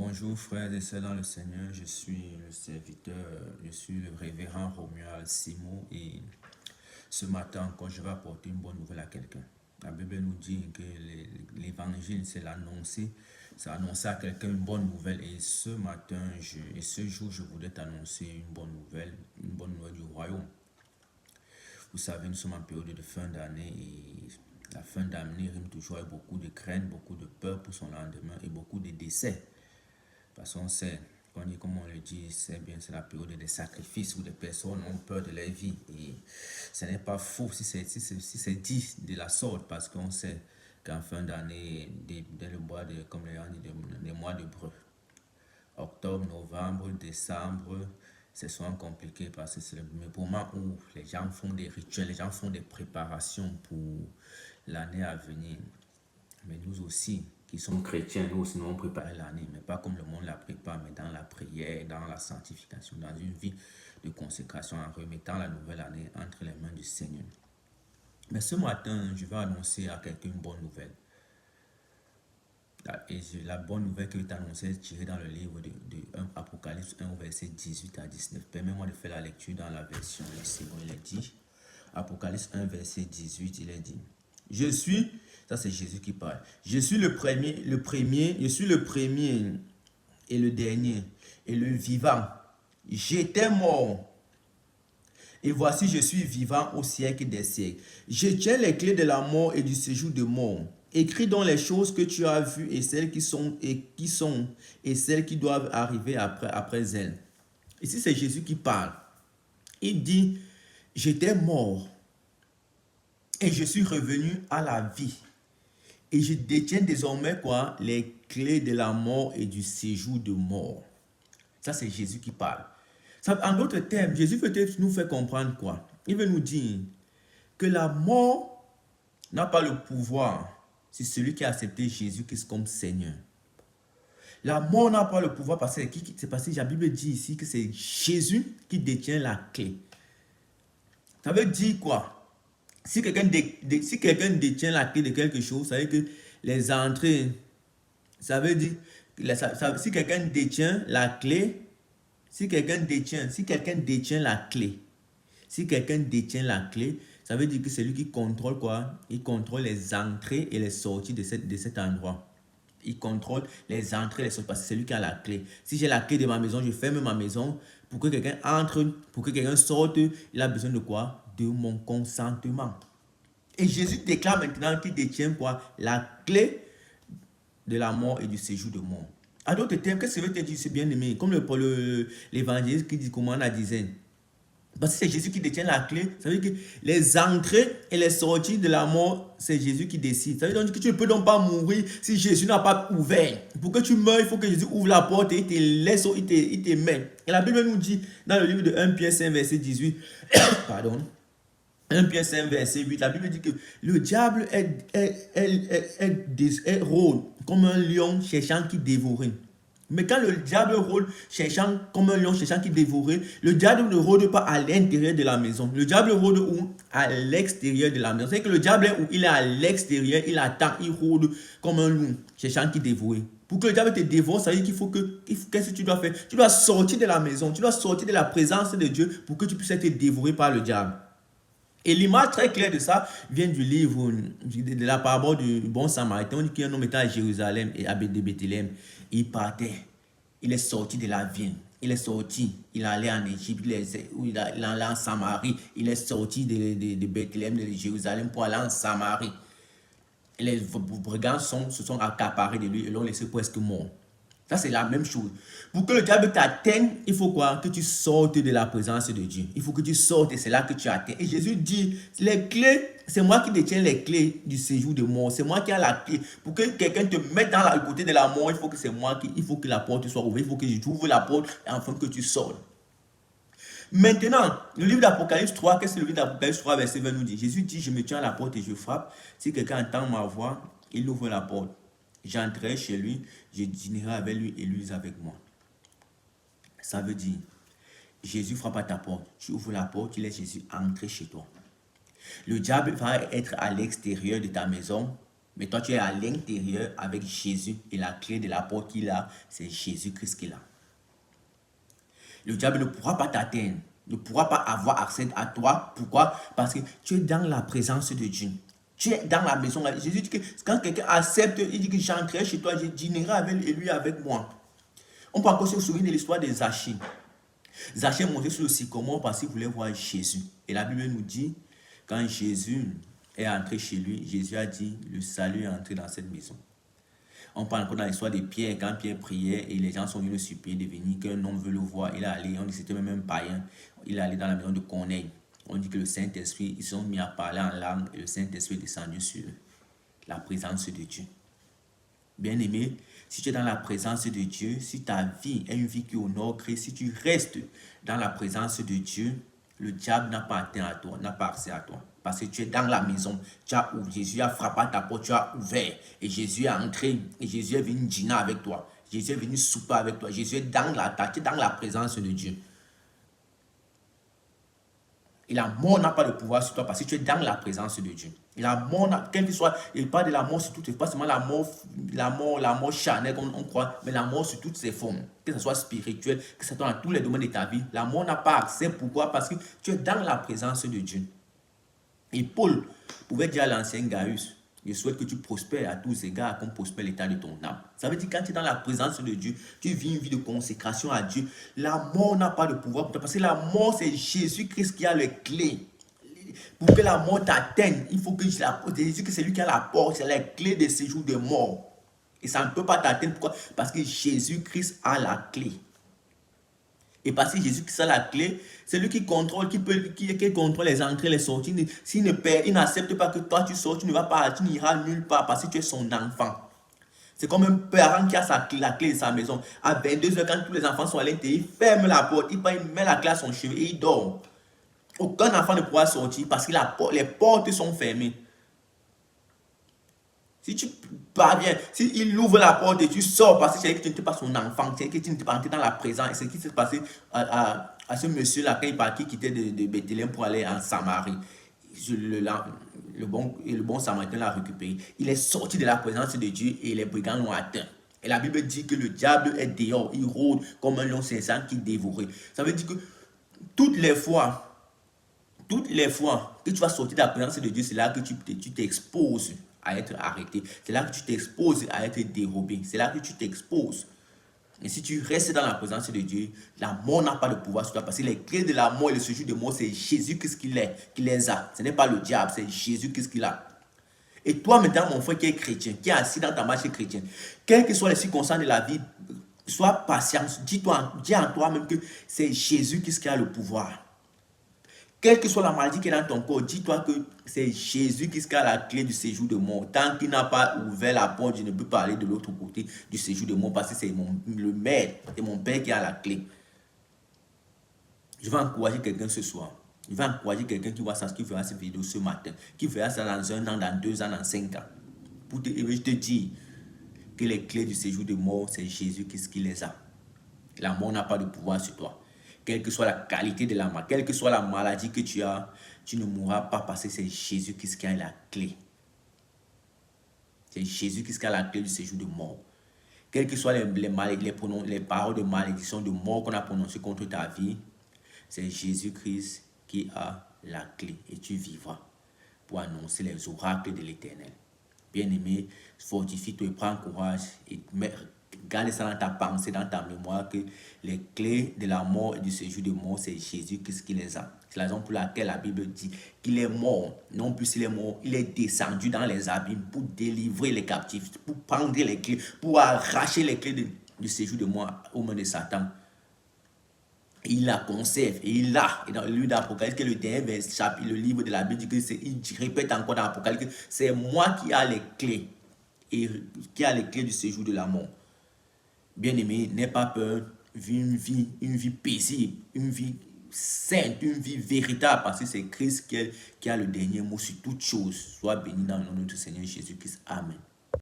Bonjour frères et sœurs dans le Seigneur, je suis le serviteur, je suis le révérend Romuald Simo et ce matin encore je vais apporter une bonne nouvelle à quelqu'un. La Bible nous dit que l'évangile c'est annoncer à quelqu'un une bonne nouvelle et ce matin et ce jour je voudrais t'annoncer une bonne nouvelle du royaume. Vous savez, nous sommes en période de fin d'année et la fin d'année rime toujours avec beaucoup de crainte, beaucoup de peur pour son lendemain et beaucoup de décès. Parce qu'on sait, comme on le dit, c'est la période des sacrifices où des personnes ont peur de leur vie. Et ce n'est pas faux si c'est dit de la sorte, parce qu'on sait qu'en fin d'année, dès le mois de, comme les mois de breu, octobre, novembre, décembre, c'est souvent compliqué parce que c'est le moment où les gens font des rituels, les gens font des préparations pour l'année à venir. Mais nous aussi, qui sommes chrétiens, nous aussi, nous avons préparé l'année, mais pas comme le monde la prépare, mais dans la prière, dans la sanctification, dans une vie de consécration, en remettant la nouvelle année entre les mains du Seigneur. Mais ce matin, je vais annoncer à quelqu'un une bonne nouvelle. Et la bonne nouvelle que je t'annonce est tirée dans le livre de Apocalypse 1, verset 18 à 19. Permets-moi de faire la lecture dans la version, c'est bon, il est dit. Apocalypse 1, verset 18, il est dit. Ça c'est Jésus qui parle. Je suis le premier et le dernier et le vivant. J'étais mort. Et voici, je suis vivant au siècle des siècles. Je tiens les clés de la mort et du séjour de mort. Écris donc les choses que tu as vues et celles qui sont et celles qui doivent arriver après elles. Ici, c'est Jésus qui parle. Il dit, j'étais mort et je suis revenu à la vie. Et je détiens désormais quoi? Les clés de la mort et du séjour de mort. Ça, c'est Jésus qui parle. En d'autres termes, Jésus veut nous faire comprendre quoi? Il veut nous dire que la mort n'a pas le pouvoir. C'est celui qui a accepté Jésus comme Seigneur. La mort n'a pas le pouvoir parce que la Bible dit ici que c'est Jésus qui détient la clé. Ça veut dire quoi? Si quelqu'un détient la clé de quelque chose, ça veut dire que les entrées, ça veut dire, si quelqu'un détient la clé, si quelqu'un détient la clé, ça veut dire que c'est lui qui contrôle quoi? Il contrôle les entrées et les sorties de cet endroit. Il contrôle les entrées et les sorties parce que c'est lui qui a la clé. Si j'ai la clé de ma maison, je ferme ma maison. Pour que quelqu'un entre, pour que quelqu'un sorte, il a besoin de quoi? De mon consentement. Et Jésus déclare maintenant qu'il détient quoi? La clé de la mort et du séjour de mort. À d'autres termes, qu'est-ce que ça veut dire, c'est bien aimé? Comme l'évangéliste qui dit comment on la disait. Parce que c'est Jésus qui détient la clé. Ça veut dire que les entrées et les sorties de la mort, c'est Jésus qui décide. Ça veut dire que tu ne peux donc pas mourir si Jésus n'a pas ouvert. Pour que tu meurs, il faut que Jésus ouvre la porte et il te laisse, il te met. Et la Bible nous dit, dans le livre de 1 Pierre 5, verset 18, pardon, 1 Pierre 5, verset 8, la Bible dit que le diable rôde comme un lion cherchant qui dévorer. Mais quand le diable rôde comme un lion cherchant qui dévorer, le diable ne rôde pas à l'intérieur de la maison. Le diable rôde où? À l'extérieur de la maison. C'est que le diable est où? Il est à l'extérieur, il attend, il rôde comme un lion cherchant qui dévorer. Pour que le diable te dévore, ça veut dire qu'est-ce que tu dois faire? Tu dois sortir de la maison, tu dois sortir de la présence de Dieu pour que tu puisses être dévoré par le diable. Et l'image très claire de ça vient du livre, de la parabole du bon samaritain. On dit qu'un homme était à Jérusalem et à Bethléem. Il partait, il est sorti de la ville, il est sorti, il allait en Égypte, il allait en Samarie, il est sorti de Bethléem, de Jérusalem pour aller en Samarie. Et les brigands se sont accaparés de lui et l'ont laissé presque mort. Ça, c'est la même chose. Pour que le diable t'atteigne, il faut quoi? Que tu sortes de la présence de Dieu. Il faut que tu sortes et c'est là que tu atteins. Et Jésus dit, les clés, c'est moi qui détiens les clés du séjour de mort. C'est moi qui ai la clé. Pour que quelqu'un te mette dans le côté de la mort, il faut que c'est moi il faut que la porte soit ouverte. Il faut que je t'ouvre la porte afin que tu sortes. Maintenant, le livre d'Apocalypse 3, qu'est-ce que le livre d'Apocalypse 3, verset 20 nous dit? Jésus dit, je me tiens à la porte et je frappe. Si quelqu'un entend ma voix, il ouvre la porte. J'entrerai chez lui, je dînerai avec lui et lui avec moi. Ça veut dire, Jésus frappe à ta porte, tu ouvres la porte, tu laisses Jésus entrer chez toi. Le diable va être à l'extérieur de ta maison, Mais toi, tu es à l'intérieur avec Jésus et la clé de la porte qu'il a, c'est Jésus-Christ qu'il a. Le diable ne pourra pas t'atteindre, ne pourra pas avoir accès à toi. Pourquoi? Parce que tu es dans la présence de Dieu. Tu es dans la maison. Jésus dit que quand quelqu'un accepte, il dit que j'entrerai chez toi, je dînerai avec lui, avec moi. On peut encore se souvenir de l'histoire de Zachée. Zachée montait sur le sycomore parce qu'il voulait voir Jésus. Et la Bible nous dit, quand Jésus est entré chez lui, Jésus a dit, le salut est entré dans cette maison. On parle encore dans l'histoire de Pierre, quand Pierre priait et les gens sont venus le supplier de venir, qu'un homme veut le voir. Il est allé, on dit que c'était même un païen. Il est allé dans la maison de Corneille. On dit que le Saint-Esprit, ils sont mis à parler en langue et le Saint-Esprit est descendu sur eux. La présence de Dieu. Bien-aimé, si tu es dans la présence de Dieu, si ta vie est une vie qui honore Christ, si tu restes dans la présence de Dieu, le diable n'a pas atteint à toi, n'a pas accès à toi. Parce que tu es dans la maison, Jésus a frappé à ta porte, tu as ouvert. Et Jésus est entré, et Jésus est venu dîner avec toi. Jésus est venu souper avec toi. Jésus est dans tu es dans la présence de Dieu. Et la mort n'a pas de pouvoir sur toi parce que tu es dans la présence de Dieu. Et la mort, quel que soit, il parle de la mort sur toutes ses formes, pas seulement la mort charnelle comme on croit, mais la mort sur toutes ses formes, que ce soit spirituel, que ce soit dans tous les domaines de ta vie. La mort n'a pas accès. Pourquoi? Parce que tu es dans la présence de Dieu. Et Paul pouvait dire à l'ancien Gaius, je souhaite que tu prospères à tous égards comme prospère l'état de ton âme. Ça veut dire que quand tu es dans la présence de Dieu, tu vis une vie de consécration à Dieu. La mort n'a pas de pouvoir pour toi parce que la mort, c'est Jésus-Christ qui a les clés. Pour que la mort t'atteigne, il faut que Jésus, que c'est lui qui a la porte, c'est les clés de séjour de mort. Et ça ne peut pas t'atteindre. Pourquoi? Parce que Jésus-Christ a la clé. Et parce que Jésus-Christ a la clé, c'est lui qui contrôle, qui contrôle les entrées, les sorties. Il n'accepte pas que toi tu sors, tu n'iras nulle part parce que tu es son enfant. C'est comme un parent qui a la clé de sa maison. À 22h, quand tous les enfants sont à l'intérieur, il ferme la porte, il met la clé à son chevet et il dort. Aucun enfant ne pourra sortir parce que les portes sont fermées. Si tu parviens, s'il ouvre la porte et tu sors parce que c'est que tu n'étais pas son enfant, c'est que tu n'étais pas entré dans la présence. Et c'est ce qui s'est passé à ce monsieur-là quand il partit quitter de Bethléem pour aller en Samarie. Le bon Samaritain l'a récupéré. Il est sorti de la présence de Dieu et les brigands l'ont atteint. Et la Bible dit que le diable est dehors, il rôde comme un lion saisissant qui dévore. Ça veut dire que toutes les fois que tu vas sortir de la présence de Dieu, c'est là que tu t'exposes à être arrêté. C'est là que tu t'exposes à être dérobé. C'est là que tu t'exposes. Et si tu restes dans la présence de Dieu, la mort n'a pas de pouvoir sur toi. Parce que les clés de la mort et le séjour de mort, c'est Jésus qui les a. Ce n'est pas le diable, c'est Jésus qui l'a. Et toi maintenant, mon frère qui est chrétien, qui est assis dans ta marche chrétienne, quelles que soient les circonstances de la vie, sois patient. Dis en toi-même que c'est Jésus qui a le pouvoir. Quelle que soit la maladie qui est dans ton corps, dis-toi que c'est Jésus qui a la clé du séjour de mort. Tant qu'il n'a pas ouvert la porte, je ne peux pas aller de l'autre côté du séjour de mort parce que c'est le maître et mon Père qui a la clé. Je vais encourager quelqu'un ce soir. Je vais encourager quelqu'un qui voit ça, qui verra cette vidéo ce matin, qui verra ça dans 1 an, dans 2 ans, dans 5 ans. Je te dis que les clés du séjour de mort, c'est Jésus qui les a. La mort n'a pas de pouvoir sur toi. Quelle que soit la qualité de la maladie, quelle que soit la maladie que tu as, tu ne mourras pas parce que c'est Jésus qui a la clé. C'est Jésus qui a la clé du séjour de mort. Quelles que soient les paroles de malédiction, de mort qu'on a prononcées contre ta vie, c'est Jésus-Christ qui a la clé. Et tu vivras pour annoncer les oracles de l'Éternel. Bien-aimé, fortifie-toi et prends courage et garde ça dans ta pensée, dans ta mémoire, que les clés de la mort et du séjour de mort, c'est Jésus qui les a. C'est la raison pour laquelle la Bible dit qu'il est mort. Non plus il est mort, il est descendu dans les abîmes pour délivrer les captifs, pour prendre les clés, pour arracher les clés du séjour de mort aux mains de Satan. Il la conserve et il l'a. Et dans le livre d'Apocalypse, le dernier chapitre, le livre de la Bible, il répète encore dans l'Apocalypse que c'est moi qui ai les clés, et qui a les clés du séjour de la mort. Bien-aimé, n'aie pas peur, vis une vie paisible, une vie sainte, une vie véritable, parce que c'est Christ qui a le dernier mot sur toutes choses. Sois béni dans le nom de notre Seigneur Jésus-Christ. Amen.